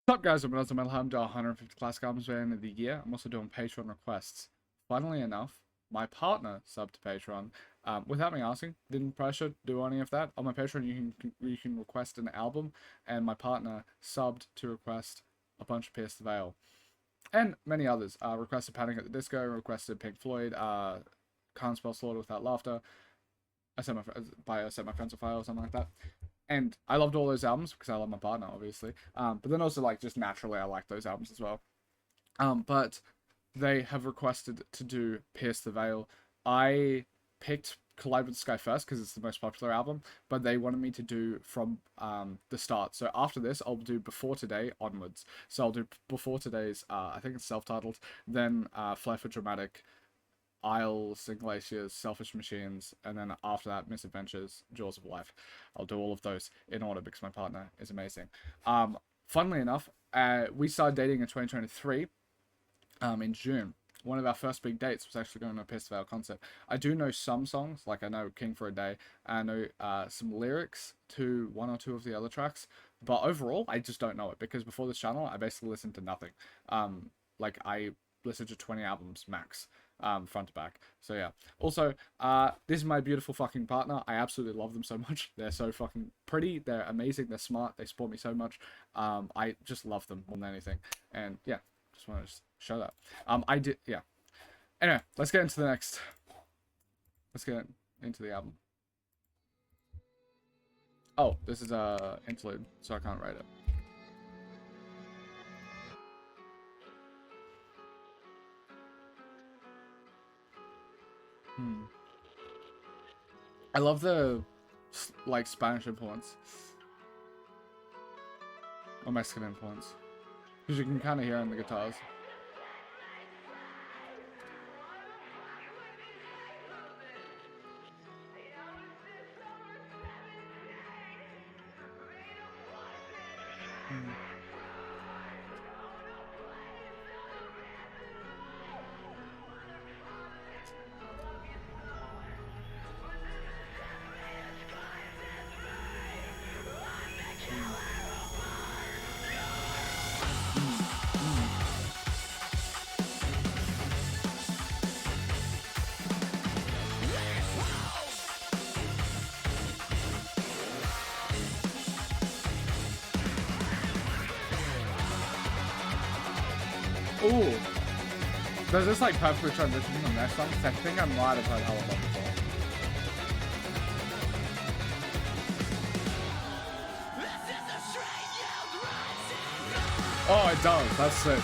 What's up, guys? I'm AUSSIE METALHEAD. I'm doing 150 classic albums by the end of the year. I'm also doing Patreon requests. Funnily enough, my partner subbed to Patreon without me asking. Didn't pressure do any of that. On my Patreon, you can request an album, and my partner subbed to request a bunch of Pierce the Veil and many others. Requested Panic at the Disco, requested Pink Floyd, Can't Spell Slaughter Without Laughter. I Set My Friends on Fire or something like that. And I loved all those albums because I love my partner, obviously. But then also, like, just naturally, I like those albums as well. But they have requested to do Pierce the Veil. I picked Collide with the Sky first because it's the most popular album, but they wanted me to do from the start. So after this, I'll do Before Today onwards. So I'll do Before Today's, I think it's self-titled, then Fly for Dramatic, Isles and Glaciers, Selfish Machines, and then after that, Misadventures, Jaws of Life. I'll do all of those in order because my partner is amazing. Funnily enough, we started dating in 2023 in June. One of our first big dates was actually going to a Pierce the Veil concert. I do know some songs, like I know King for a Day. I know some lyrics to one or two of the other tracks, but overall, I just don't know it because before this channel, I basically listened to nothing. Like I listened to 20 albums max. Front to back. So yeah. Also, this is my beautiful fucking partner. I absolutely love them so much. They're so fucking pretty. They're amazing. They're smart. They support me so much. I just love them more than anything. And yeah, just want to show that. Yeah. Anyway, let's get into the next. Let's get into the album. Oh, this is a interlude, so I can't write it. I love the, like, Spanish influence. Or Mexican influence. Because you can kind of hear it in the guitars. Ooh. Does this like perfectly transition to the next one? Because I think I might have heard Hell of before. Oh, it does. That's sick.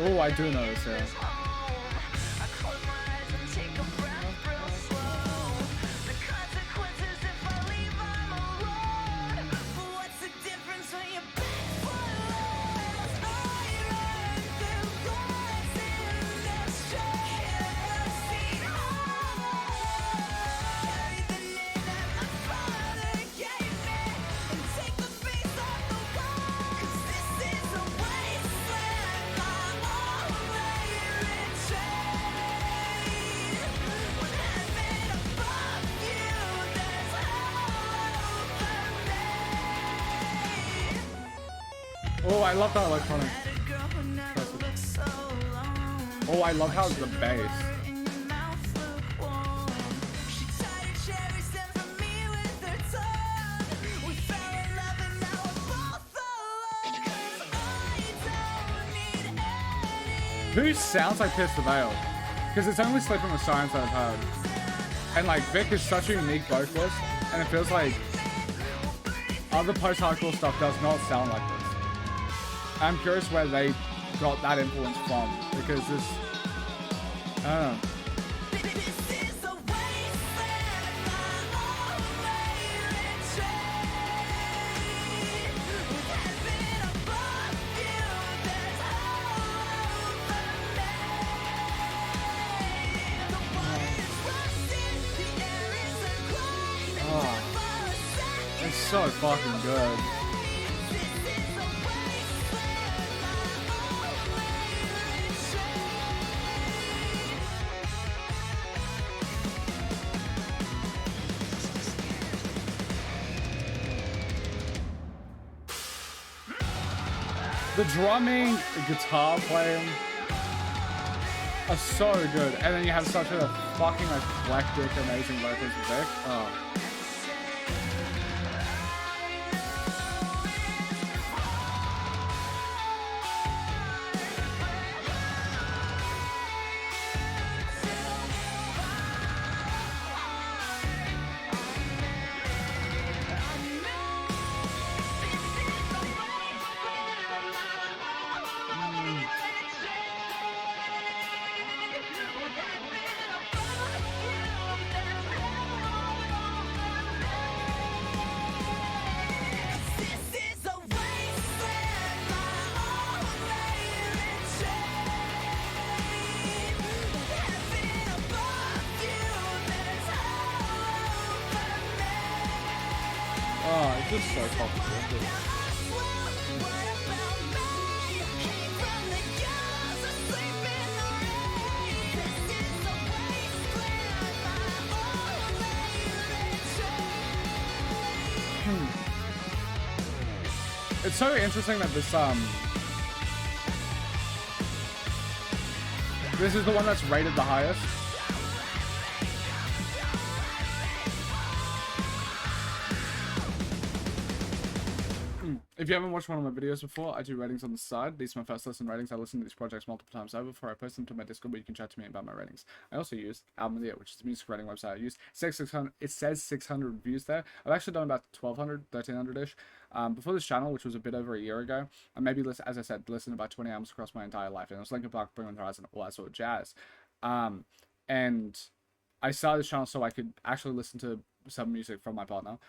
Oh, I do know this, yeah. Oh, I love that electronic. Oh, I love how the bass. Who sounds like Pierce the Veil? Because it's only Sleeping with Sirens that I've heard. And like, Vic is such a unique vocalist, and it feels like other post-hardcore stuff does not sound like this. I'm curious where they got that influence from, because this, I don't know. Oh, it's so fucking good. The drumming, the guitar playing are so good, and then you have such a fucking eclectic, amazing vocals with Vic. Oh. Oh, it's just so complicated. It's so interesting that this is the one that's rated the highest. If you haven't watched one of my videos before, I do ratings on the side. These are my first listen ratings. I listen to these projects multiple times over before I post them to my Discord, where you can chat to me about my ratings. I also use Album of the Year, which is the music rating website I use. It says 600 reviews there. I've actually done about 1,200, 1,300-ish. Before this channel, which was a bit over a year ago, I maybe, as I said, listened to about 20 albums across my entire life. And it was Linkin Park, Bring On the Horizon, all that sort of jazz. And I started this channel so I could actually listen to some music from my partner.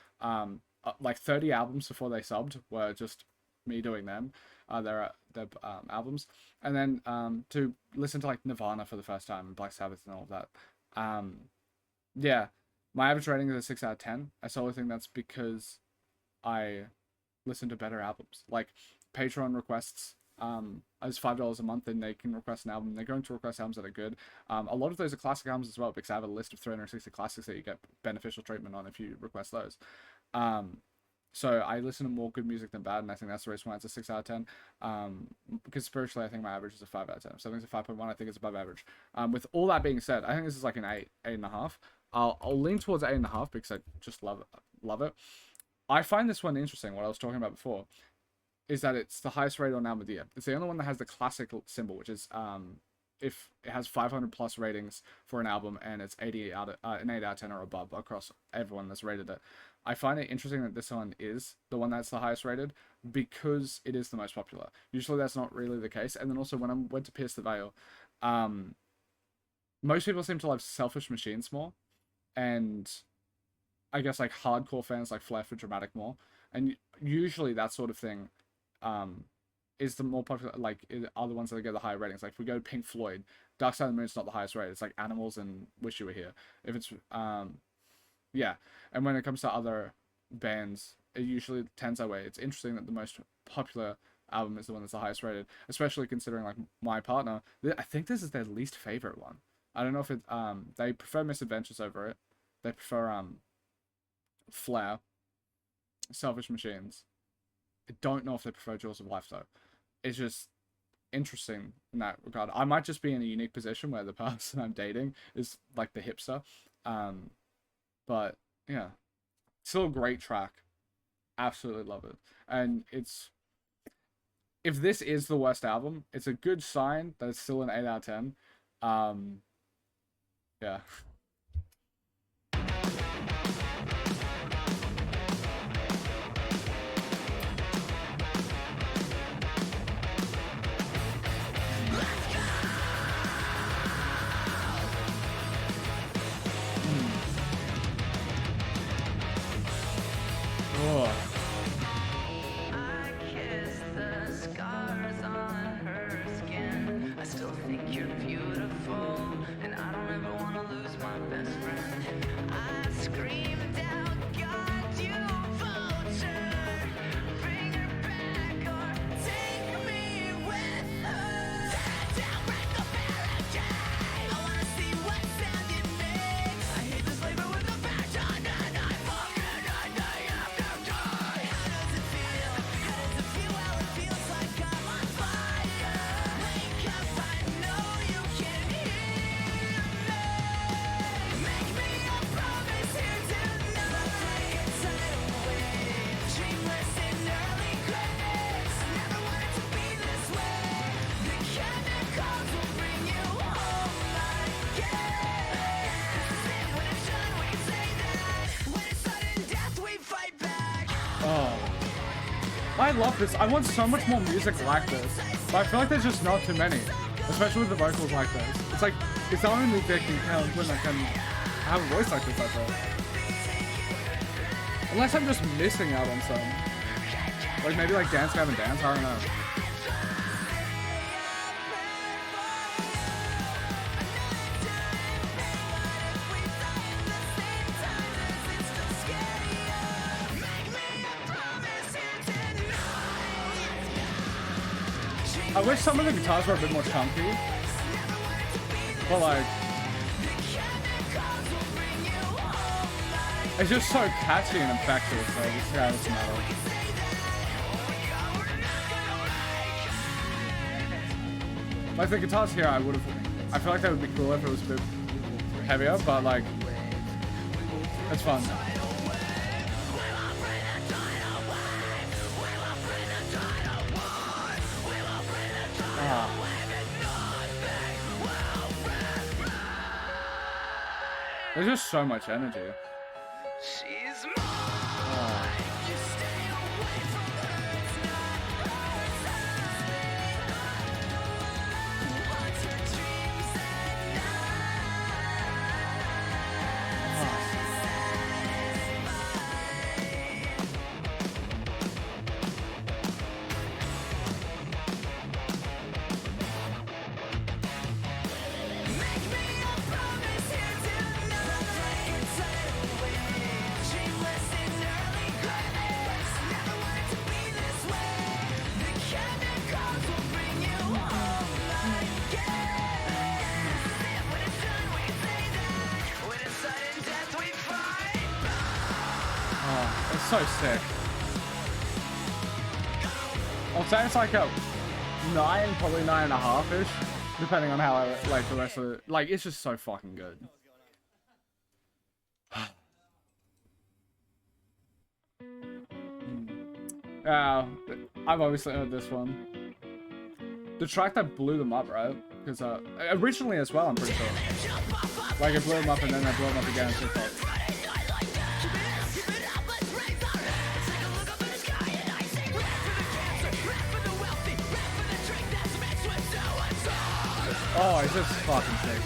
Like 30 albums before they subbed were just me doing them, their albums, and then to listen to like Nirvana for the first time and Black Sabbath and all of that. Yeah, my average rating is a 6 out of 10. I solely think that's because I listen to better albums. Like Patreon requests, it's $5 a month, and they can request an album. They're going to request albums that are good. A lot of those are classic albums as well, because I have a list of 360 classics that you get beneficial treatment on if you request those. So I listen to more good music than bad, and I think that's the reason why it's a 6 out of 10. Because spiritually, I think my average is a 5 out of 10. So I think it's a 5.1. I think it's above average. With all that being said, I think this is like an 8, 8.5. I'll lean towards 8.5 because I just love it. I find this one interesting. What I was talking about before is that it's the highest rated on Album of the Year. It's the only one that has the classic symbol, which is if it has 500 plus ratings for an album and it's an 8 out of 10 or above across everyone that's rated it. I find it interesting that this one is the one that's the highest rated because it is the most popular. Usually that's not really the case. And then also when I went to Pierce the Veil, most people seem to love Selfish Machines more, and I guess like hardcore fans like Flair for Dramatic more. And usually that sort of thing is the more popular, like are the ones that get the higher ratings. Like if we go to Pink Floyd, Dark Side of the Moon is not the highest rated. It's like Animals and Wish You Were Here. If it's yeah, and when it comes to other bands, it usually tends that way. It's interesting that the most popular album is the one that's the highest rated, especially considering like my partner. I think this is their least favorite one. I don't know if it they prefer Misadventures over it. They prefer Flair, Selfish Machines. I don't know if they prefer Jewels of Life though. It's just interesting in that regard. I might just be in a unique position where the person I'm dating is like the hipster. But yeah, still a great track. Absolutely love it. And if this is the worst album, it's a good sign that it's still an 8 out of 10. Yeah. I kiss the scars on her skin. I still think you're beautiful, and I don't ever want to lose my love this. I want so much more music like this, but I feel like there's just not too many, especially with the vocals like this. It's like it's the only Vic and when I can have a voice like this. I feel. Unless I'm just missing out on some, like maybe like Dance Gavin Dance. I don't know. I wish some of the guitars were a bit more chunky, but like, it's just so catchy and infectious. So this guy doesn't matter. Like the guitars here, I feel like that would be cooler if it was a bit heavier, but like, it's fun. There's just so much energy. So sick. I'll say it's like a 9, probably 9.5-ish, depending on how I like the rest of it. Like, it's just so fucking good. I've obviously heard this one. The track that blew them up, right? Because originally as well, I'm pretty sure. Like it blew them up and then they blew them up again. Oh, it's just fucking sick.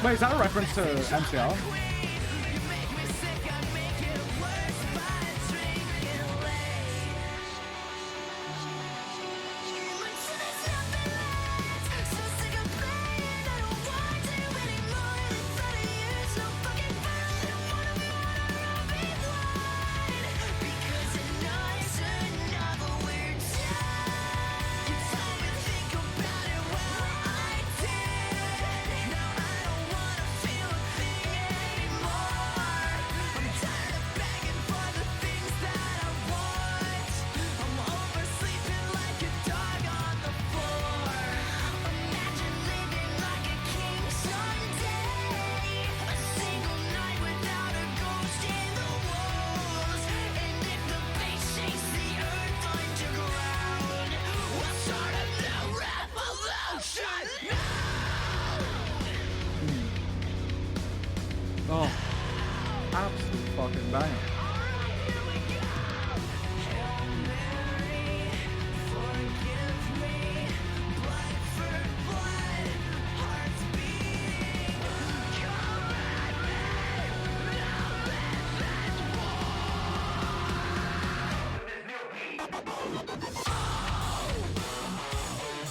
Wait, is that a reference to MCR? Oh, absolute fucking banger.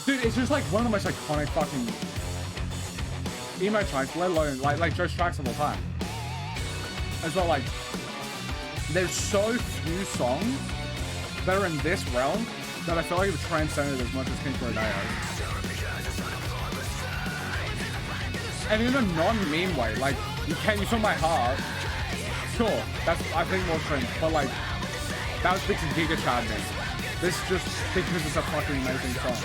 Dude, it's just like one of the most iconic fucking emo tracks, let alone like just tracks of all time. As well, like there's so few songs that are in this realm that I feel like have transcended as much as King for a Day has. And in a non-meme way, like you Fill My Heart, sure, that's I think more trend, but like that was big to Giga Chad me. This just because it's a fucking amazing song.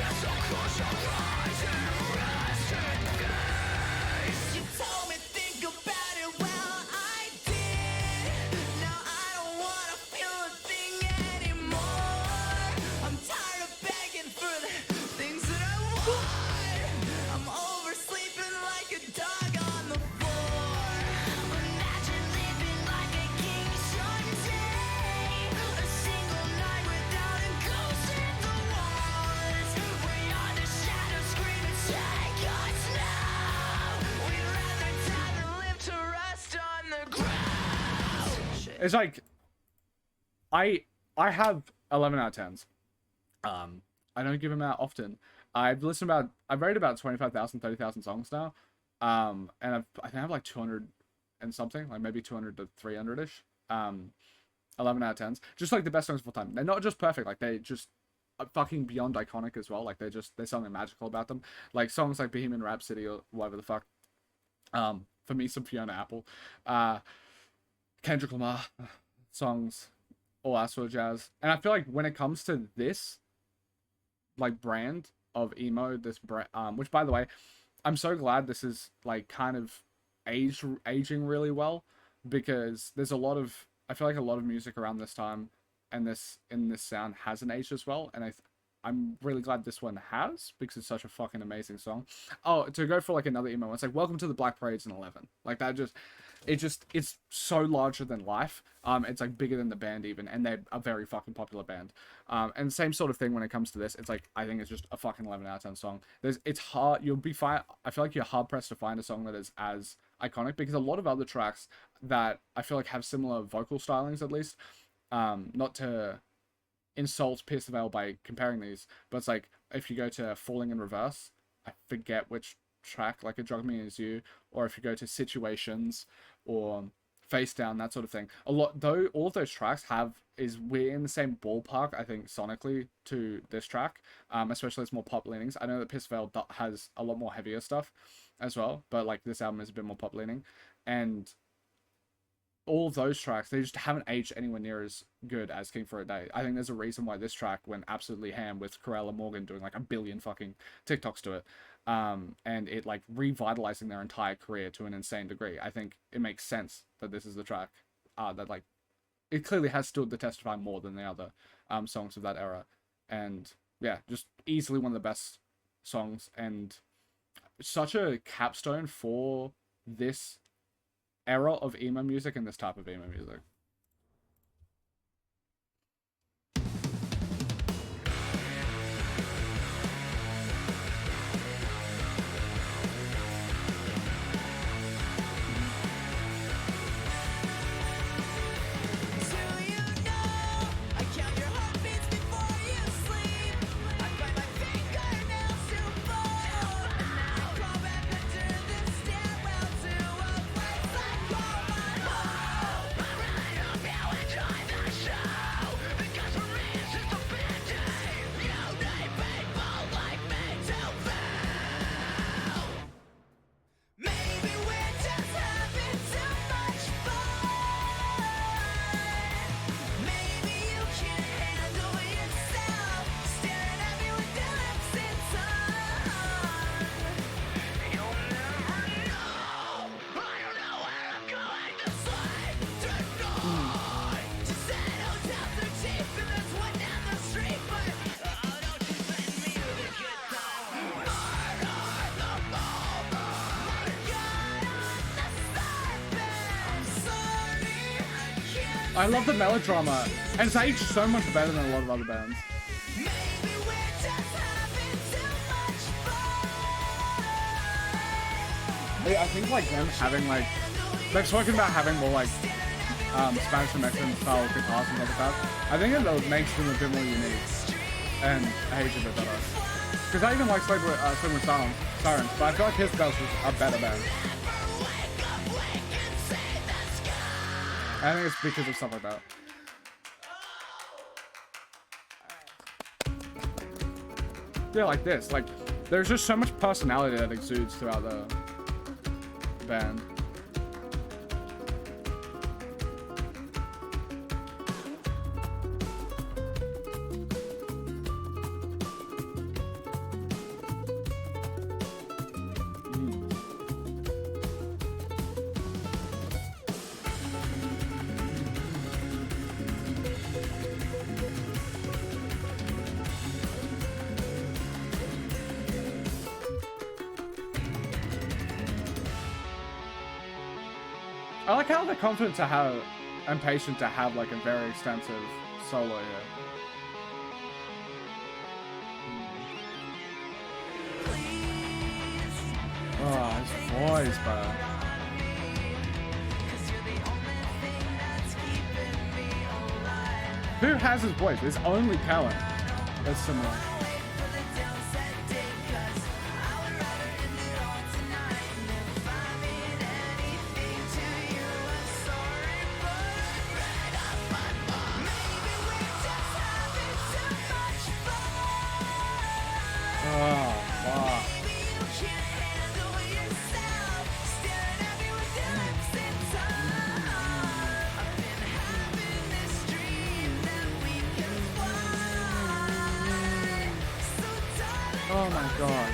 It's like I have 11 out of 10s. I don't give them out often. I've rated about 25,000, 30,000 songs now. And I think I have like 200 and something, like maybe 200 to 300-ish. 11 out of 10s. Just like the best songs of all time. They're not just perfect, like they just are fucking beyond iconic as well. Like there's something magical about them. Like songs like Bohemian Rhapsody or whatever the fuck. For me, some Fiona Apple. Kendrick Lamar songs, all that sort of jazz. And I feel like when it comes to this like brand of emo, which by the way, I'm so glad this is like kind of aging really well, because there's I feel like a lot of music around this time and this sound hasn't aged as well, and I'm really glad this one has, because it's such a fucking amazing song. Oh, to go for like another emo one, it's like Welcome to the Black Parades in 11. Like that it's so larger than life. It's like bigger than the band even, and they're a very fucking popular band. And same sort of thing when it comes to this. It's like, I think it's just a fucking 11 out of 10 song. It's hard, you'll be fine. I feel like you're hard pressed to find a song that is as iconic, because a lot of other tracks that I feel like have similar vocal stylings, at least, not to insult Pierce the Veil by comparing these, but it's like if you go to Falling in Reverse, I forget which track, like A Drug Me Is You, or if you go to Situations or Face Down, that sort of thing, all of those tracks we're in the same ballpark, I think, sonically to this track, especially its more pop leanings. I know that Pierce the Veil has a lot more heavier stuff as well, but like this album is a bit more pop leaning, and all of those tracks, they just haven't aged anywhere near as good as King for a Day. I think there's a reason why this track went absolutely ham, with Corella Morgan doing like 1 billion fucking TikToks to it, and it like revitalizing their entire career to an insane degree. I think it makes sense that this is the track that like it clearly has stood the test of time more than the other songs of that era, and yeah, just easily one of the best songs, and such a capstone for this era of emo music and this type of emo music. I love the melodrama, and it's aged so much better than a lot of other bands. I think like them having like, they're talking about having more like Spanish and Mexican style guitars and stuff like that. I think it makes them a bit more unique and age a bit better. Because I even like Sleepless Silence. Sirens, but I feel like his bells was a better band. I think it's because of stuff like that. Yeah, like this. Like, there's just so much personality that exudes throughout the band. I like how they're confident to have and patient to have like a very extensive solo here. Oh, his voice, bro. Who has his voice? It's only Kellen that's similar. Oh my god.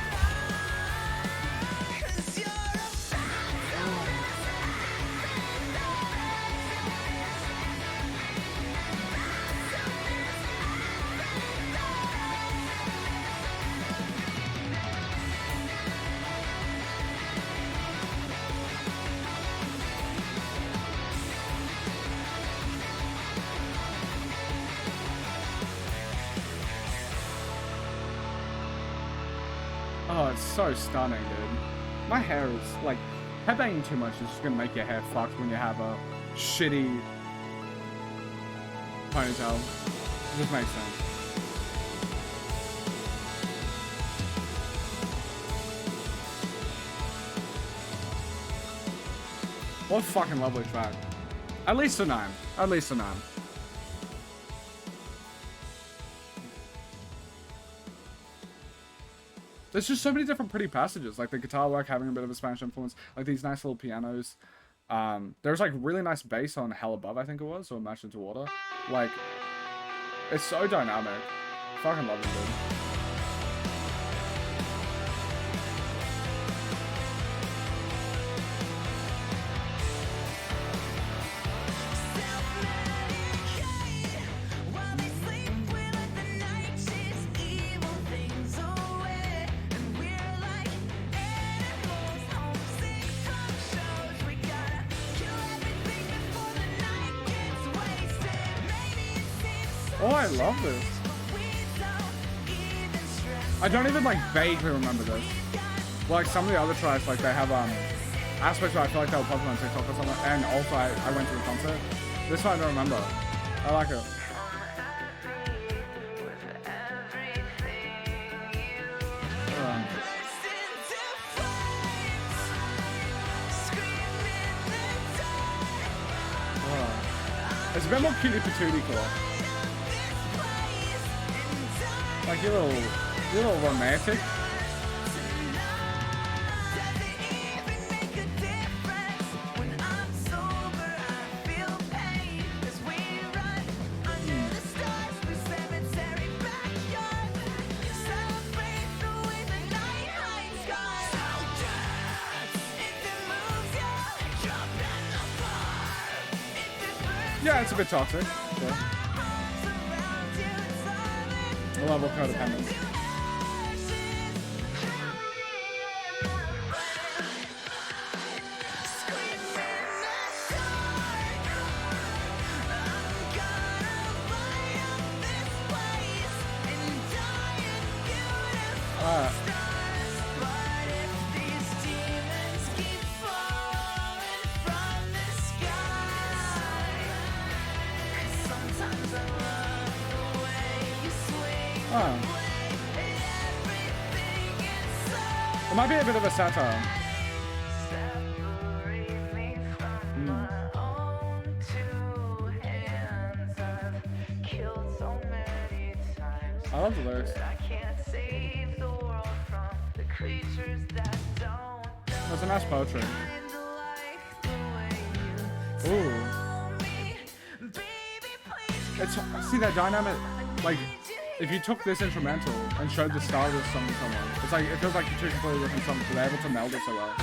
Oh, it's so stunning, dude. My hair is, like, headbanging too much is just gonna make your hair fucked when you have a shitty ponytail. It just makes sense. What a fucking lovely track. At least a 9. At least a 9. There's just so many different pretty passages, like the guitar work having a bit of a Spanish influence, like these nice little pianos. There's like really nice bass on Hell Above, I think it was, or Match Into Water. Like, it's so dynamic. Fucking love it, dude. Oh, I love this. I don't even like vaguely remember this. Well, like some of the other tracks, like they have aspects where I feel like they were popular on TikTok or something, and also I went to the concert. This one I don't remember. I like it. It's a bit more cutie patootie cool. Like you're a little romantic. Yeah, it's a bit toxic. Yeah. A level of codependence. Might be a bit of a satire. Separate me from my own two hands. I've killed so many times. I love the lyrics. But I can't save the world from the creatures that don't know. That's a nice poetry. Kinda like the way you Ooh. tell me, baby, please It's, see that dynamic, like, if you took this instrumental and showed the start of this song to someone, it's like, it feels like two completely different songs, but they're able to meld it so well.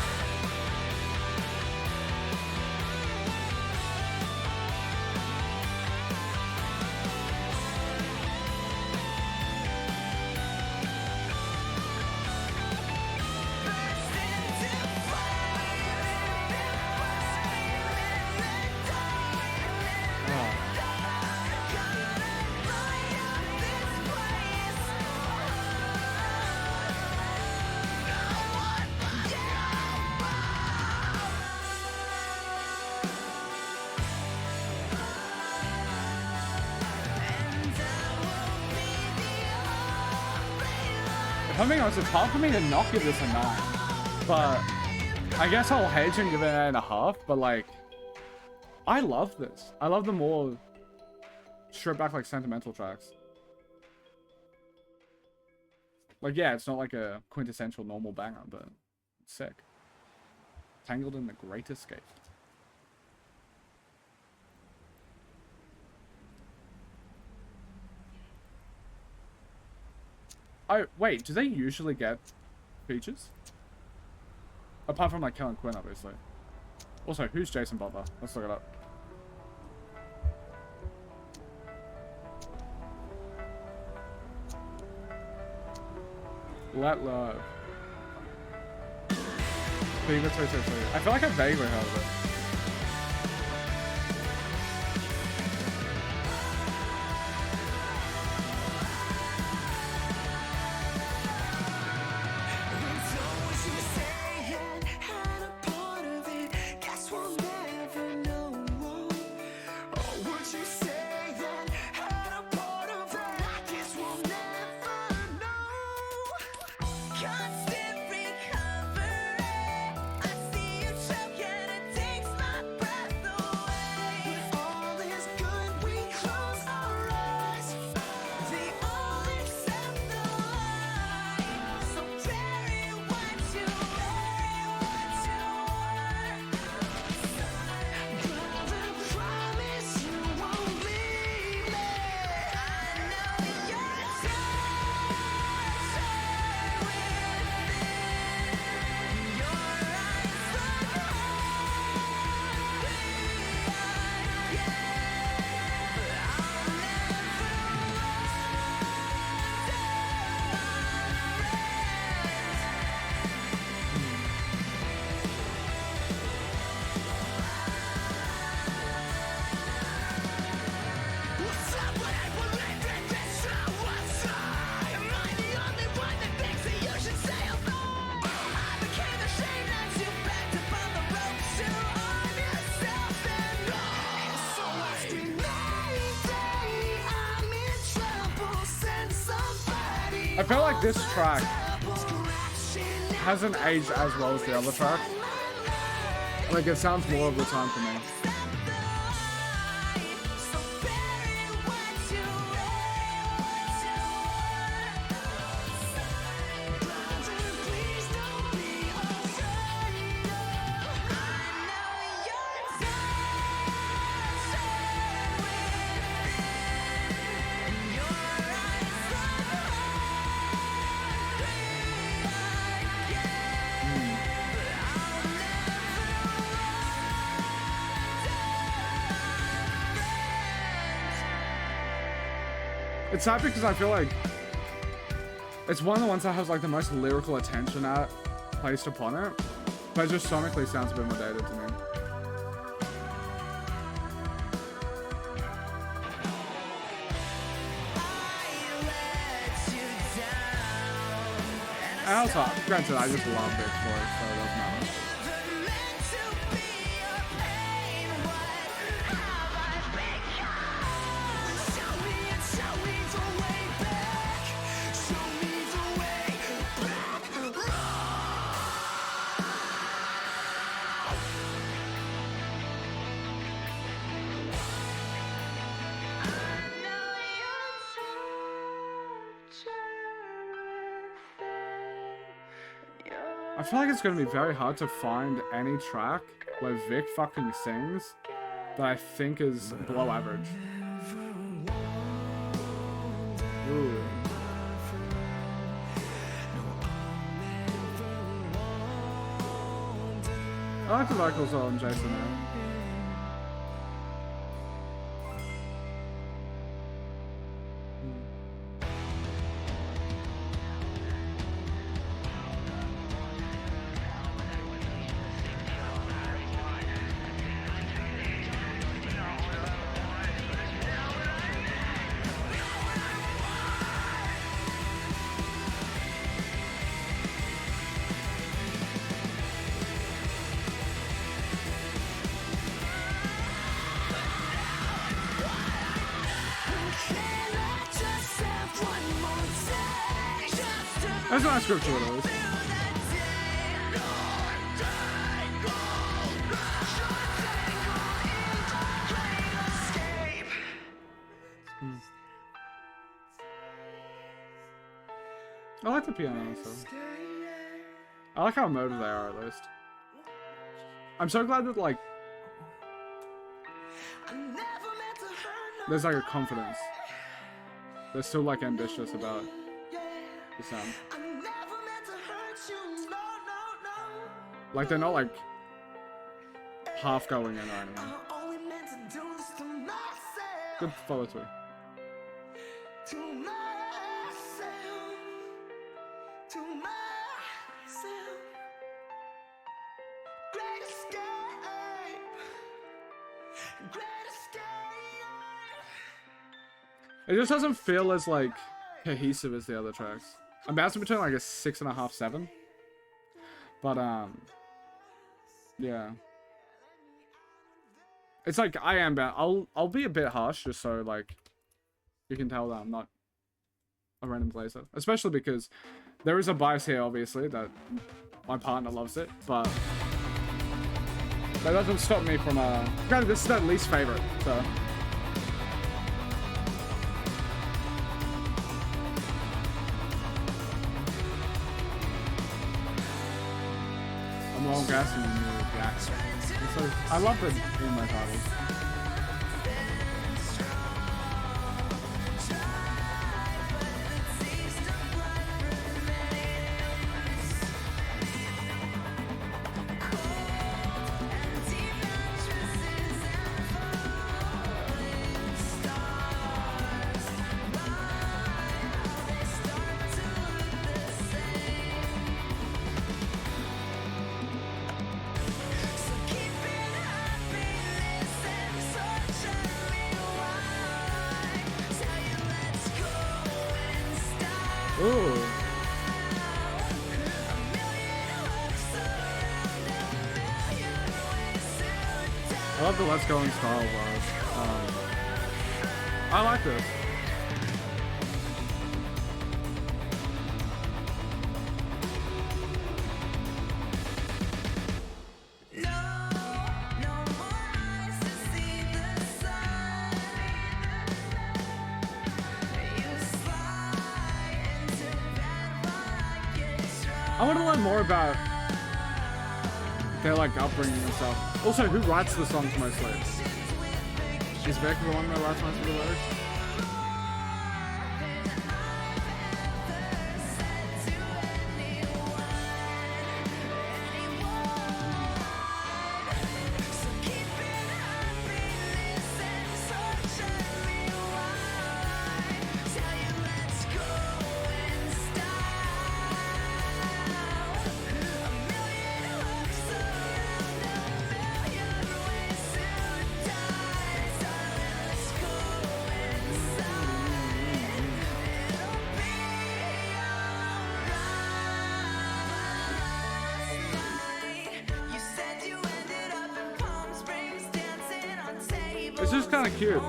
If I'm being honest, it's hard for me to not give this a 9. But I guess I'll hate and give it an 8.5. But like, I love this. I love the more stripped back, like, sentimental tracks. Like, yeah, it's not like a quintessential normal banger, but it's sick. Tangled in the Great Escape. Oh, wait, do they usually get features? Apart from, like, Kellen Quinn, obviously. Also, who's Jason Butler? Let's look it up. Let Love. Fever 222. I feel like I vaguely heard of it. I feel like this track hasn't aged as well as the other track. Like, it sounds more of the time for me. It's sad because I feel like it's one of the ones that has like the most lyrical attention placed upon it, but it just sonically sounds a bit more dated to me. And also, granted, I just love Vic's voice, so it doesn't matter. feel like it's gonna be very hard to find any track where Vic fucking sings that I think is below average. Ooh. I like the vocals on Jason now. That's not scriptural though. I like the piano also. I like how emotive they are at least. I'm so glad that like there's like a confidence. They're still like ambitious about the sound. Like they're not like half going in or anything. Good follow through. It just doesn't feel as like cohesive as the other tracks. I'm bouncing between like a 6.5, 7. But yeah. It's like I am bound. I'll be a bit harsh just so like you can tell that I'm not a random blazer. Especially because there is a bias here obviously that my partner loves it, but that doesn't stop me from granted this is their least favorite, so I'm long gassing in the gas. So I love the emo titles. Ooh. I love the Let's Go in style bars. I like this. I want to learn more about their like upbringing and stuff. Also, who writes the songs mostly? Is Beck the one that writes most of the lyrics? It's just kind of cute.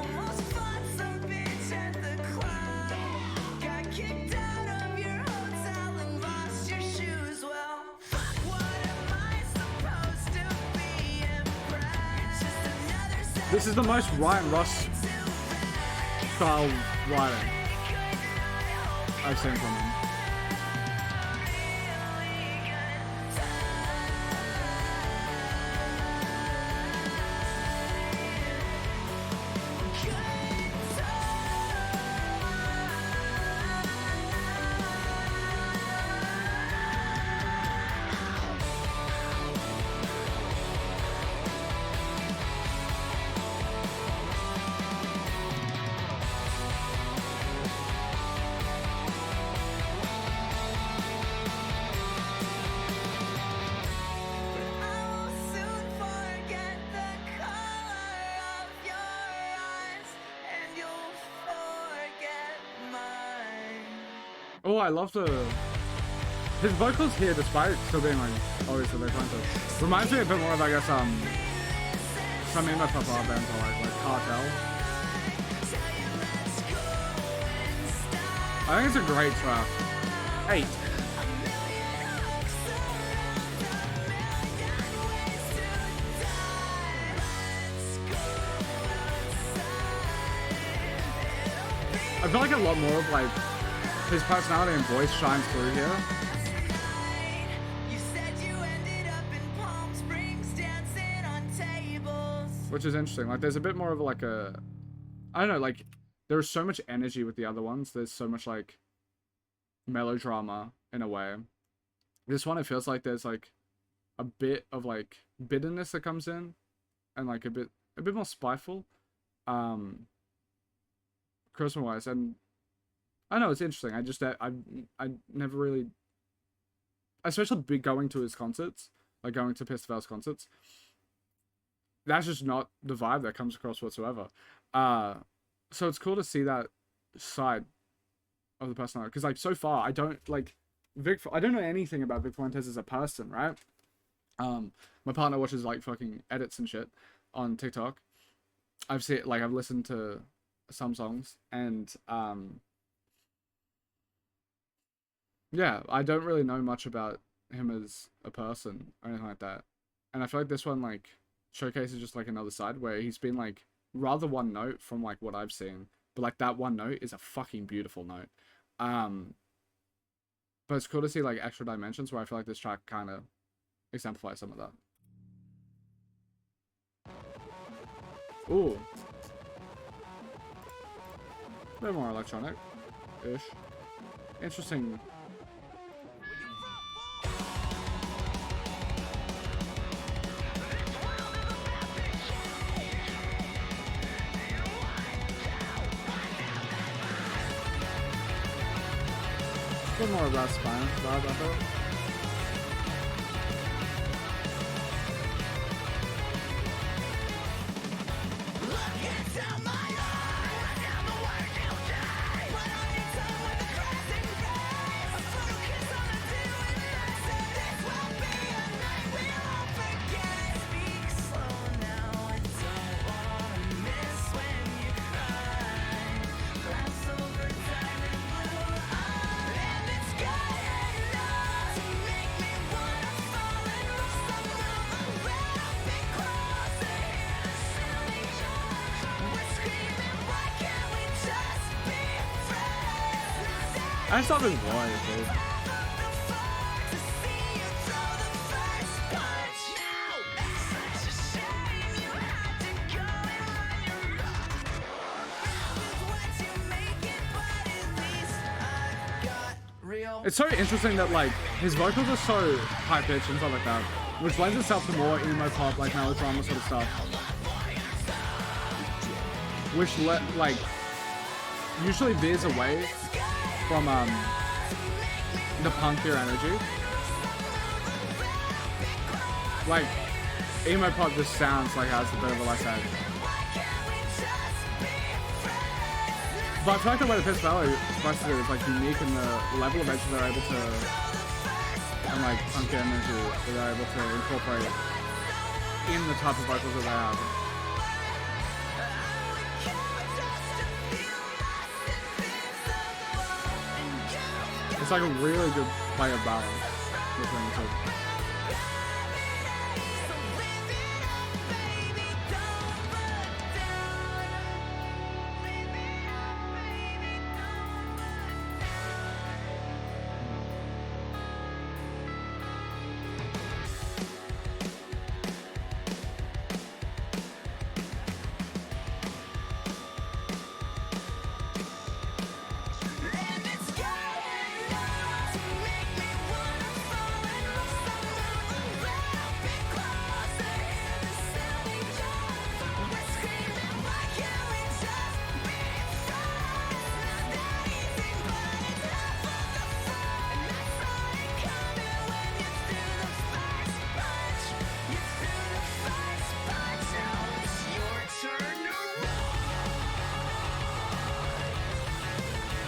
This is the most Ryan Ross style writing I've seen from him. Oh, I love his vocals here, despite still being like obviously they're trying to reminds me a bit more of, I guess, some emo pop art bands are like Cartel. I think it's a great track. 8. I feel like a lot more of like his personality and voice shines through here. Which is interesting. Like there's a bit more of like a, I don't know, like there's so much energy with the other ones. There's so much like melodrama in a way. This one, it feels like there's like a bit of like bitterness that comes in, and like a bit more spiteful, charisma wise. And I know it's interesting. I just I never really, especially going to his concerts, like going to Pistavel's concerts. That's just not the vibe that comes across whatsoever. So it's cool to see that side of the personality, because like so far I don't know anything about Vic Fuentes as a person, right? My partner watches like fucking edits and shit on TikTok. I've listened to some songs, and yeah, I don't really know much about him as a person or anything like that. And I feel like this one like showcases just like another side where he's been like rather one note from like what I've seen, but like that one note is a fucking beautiful note. But it's cool to see like extra dimensions where I feel like this track kind of exemplifies some of that. Ooh, a bit more electronic-ish. Interesting. A bit more of that Spanish vibe, I thought. I just thought his voice, dude. It's so interesting that like his vocals are so high pitched and stuff like that, which lends itself to more emo pop, like melodrama sort of stuff, which like usually veers away from the punkier energy. Like emo pop just sounds like it has a bit of a less edge. But I feel like the way the Pistavel expresses it is like unique in the level of edge they're able to, and like punk energy that they're able to incorporate in the type of vocals that they have. It's like a really good play of balance between the two.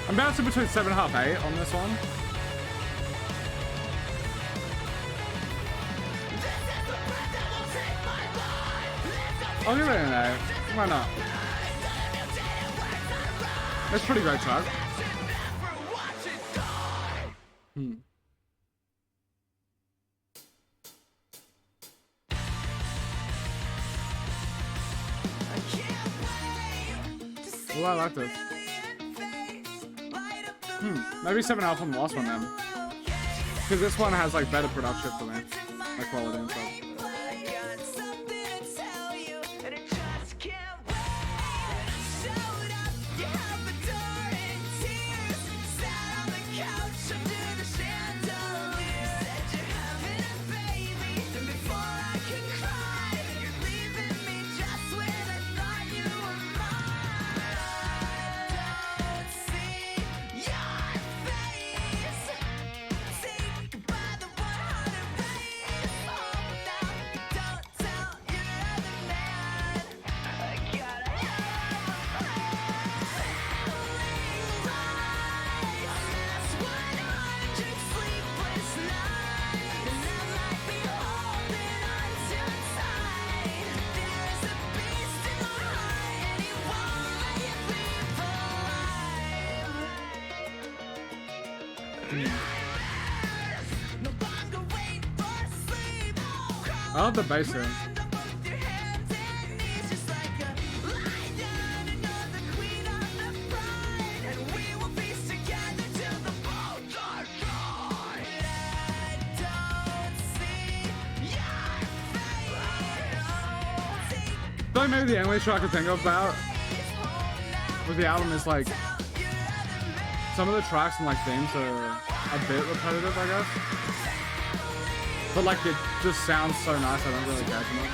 I'm bouncing between 7.5, 8 on this one. I'll give it an 8. Why not? That's a pretty great track. Well, I like this. Maybe 7.5 on the last one then. Because this one has like better production for me. Like quality and stuff. I love the bass here. I feel like maybe the only track I can think of about with the album is like some of the tracks and like themes are a bit repetitive, I guess. But like it just sounds so nice, I don't really care too much.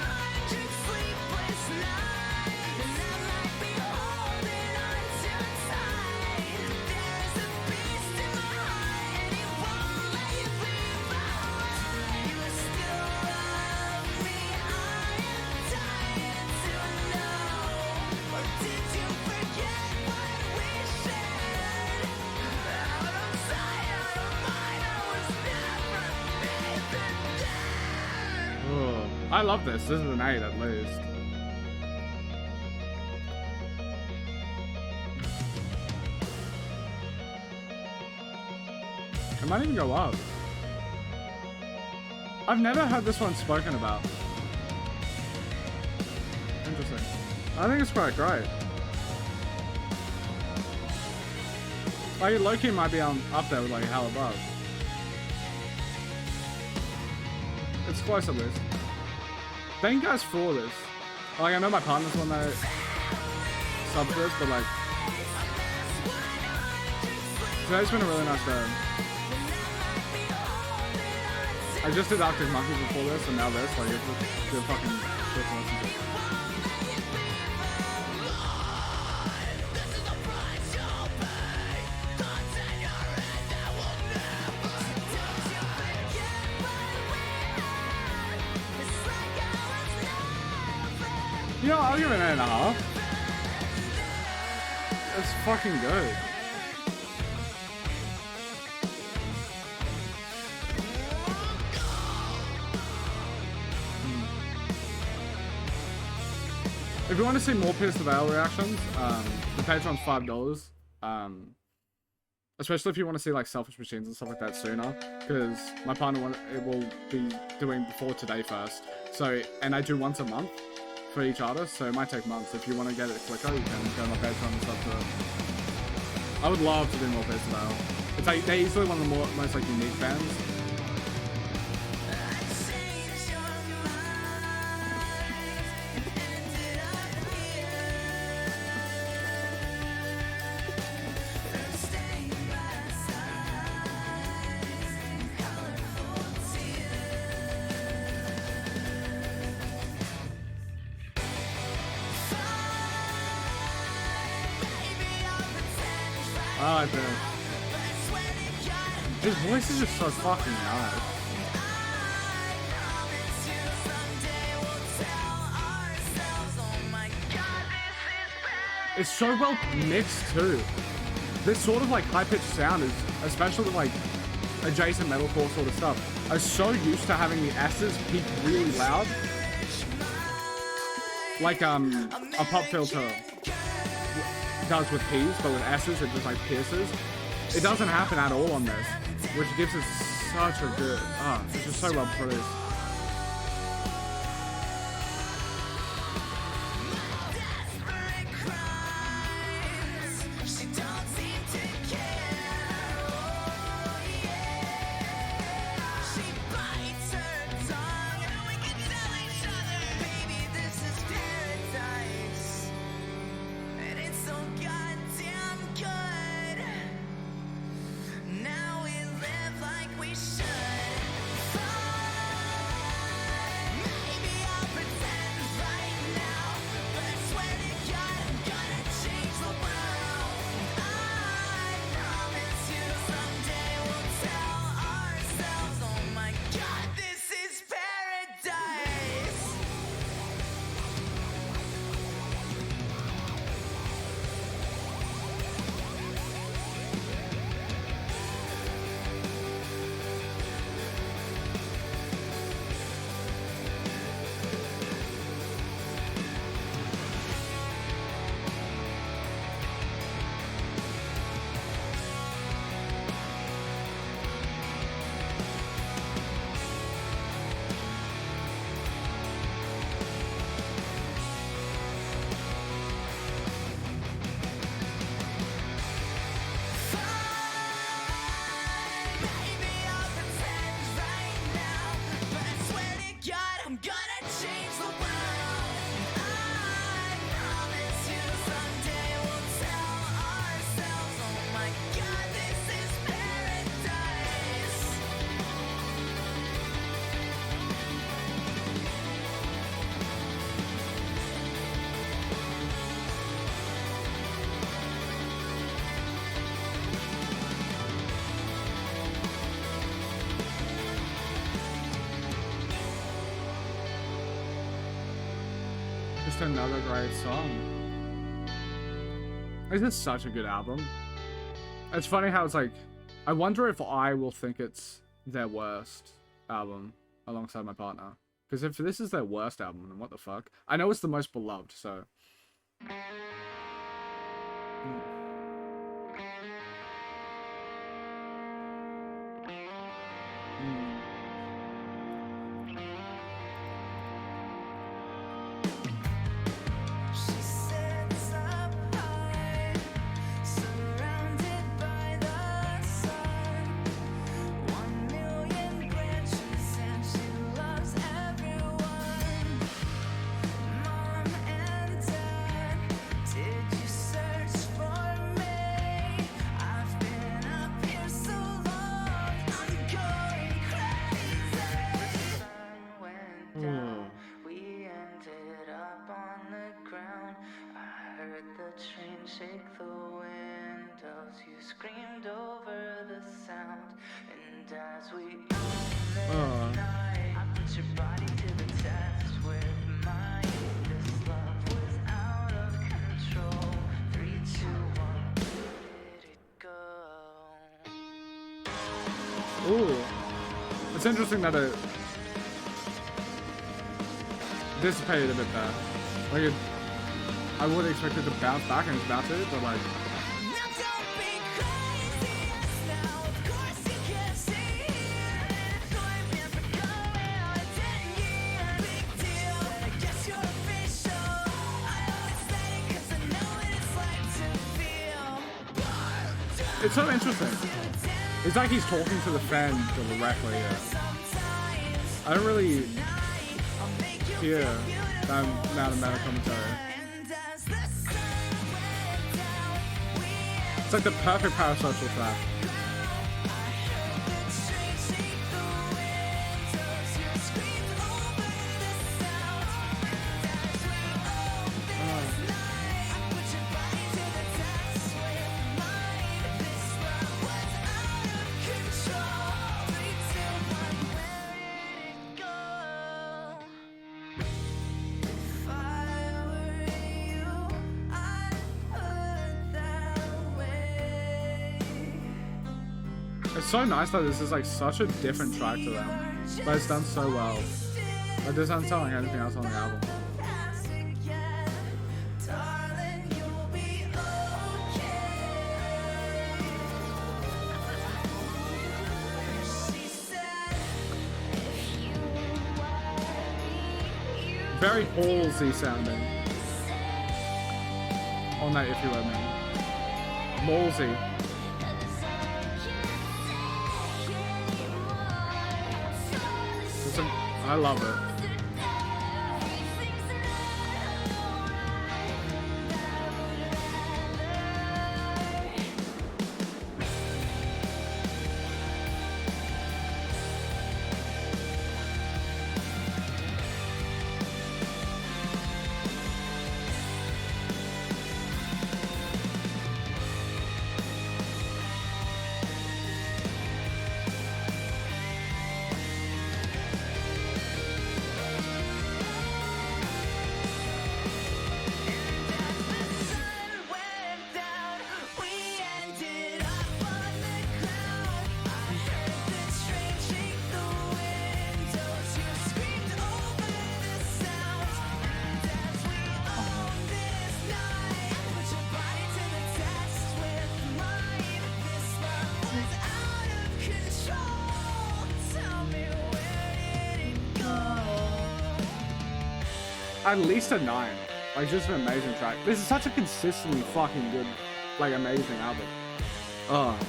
I love this. This is an 8 at least. It might even go up. I've never heard this one spoken about. Interesting. I think it's quite great. Like, low-key might be up there with like Hell Above. It's close at least. Thank you guys for this. Like, I know my partner's one that subbed this, but like, today's been a really nice day. I just did Arctic Monkeys before this, and now this. Like, it's just good fucking shit to listen to. You know, I'll give it an 8.5. It's fucking good. If you want to see more Pierce the Veil reactions, the Patreon's $5. Especially if you want to see like Selfish Machines and stuff like that sooner, because my partner will be doing before today first. So, and I do once a month for each artist, so it might take months. If you want to get it quicker, you can go on my Patreon and stuff to it. I would love to do more Pierce the Veil. It's like, they're easily one of the most like unique bands. I like this. His voice is just so fucking nice. It's so well mixed too. this sort of like high-pitched sound is, especially with like adjacent metalcore sort of stuff, I'm so used to having the S's peak really loud. Like a pop filter does with P's, but with S's it just like pierces. It doesn't happen at all on this, which gives it such a good, it's just so well produced. Just another great song. This is such a good album. It's funny how it's like, I wonder if I will think it's their worst album alongside my partner. Because if this is their worst album, then what the fuck? I know it's the most beloved, so. Shake the windows, you screamed over the sound, and as we own night, I put your body to the test with mine. This love was out of control. 3, 2, 1, let it go. Ooh, it's interesting that it dissipated a bit there. Like it. I would expect it to bounce back, and it's about to, but like. It's so interesting. It's like he's talking to the fan directly. Yeah. I don't really hear that amount of meta commentary. It's like the perfect parasocial track. so nice that this is like such a different track to them, but it's done so well. Like this doesn't sound like anything else on the album. Very Halsey sounding on that, if you were me. Ballsy. I love it. At least a 9. Like, just an amazing track. This is such a consistently fucking good, like, amazing album. Ugh.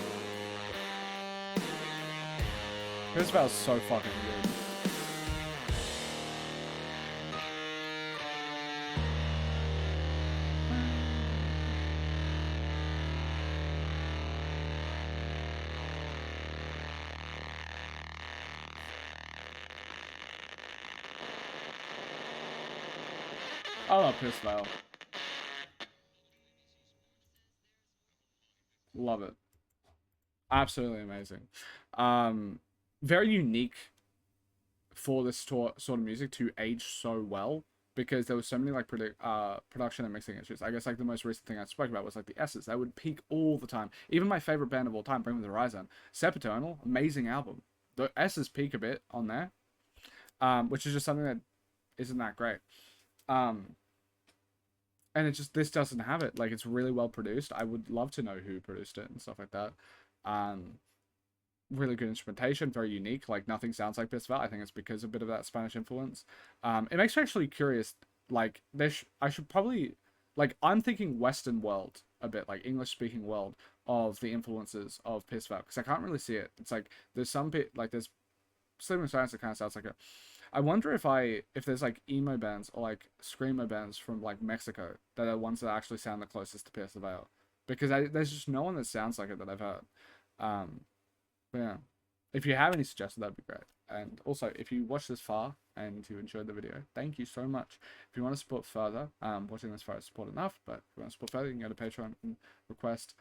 This smells so fucking good. I love Piss Veil. Love it. Absolutely amazing. Very unique for this sort of music to age so well, because there was so many like production and mixing issues. I guess like the most recent thing I spoke about was like the S's. They would peak all the time. Even my favorite band of all time, Bring Me the Horizon, Sepaternal, amazing album. The S's peak a bit on there, which is just something that isn't that great. And it just, this doesn't have it. Like, it's really well produced. I would love to know who produced it and stuff like that. Really good instrumentation, very unique. Like, nothing sounds like Bisval. I think it's because of a bit of that Spanish influence. It makes me actually curious. Like, I should probably, like, I'm thinking Western world a bit, like English speaking world of the influences of Pisval, because I can't really see it. It's like there's some bit, like there's Sleeping Silence that kind of sounds like a. I wonder if there's like emo bands or like screamo bands from like Mexico that are ones that actually sound the closest to Pierce the Veil, because there's just no one that sounds like it that I've heard. But yeah, if you have any suggestions, that'd be great. And also, if you watched this far and you enjoyed the video, thank you so much. If you want to support further, watching this far is support enough, but if you want to support further, you can go to Patreon and request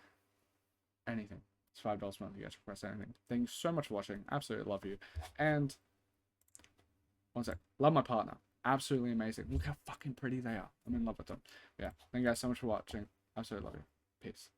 anything. It's $5 a month, you guys request anything. Thank you so much for watching. Absolutely love you. And one sec. Love my partner. Absolutely amazing. Look how fucking pretty they are. I'm in love with them. Yeah. Thank you guys so much for watching. Absolutely love you. Peace.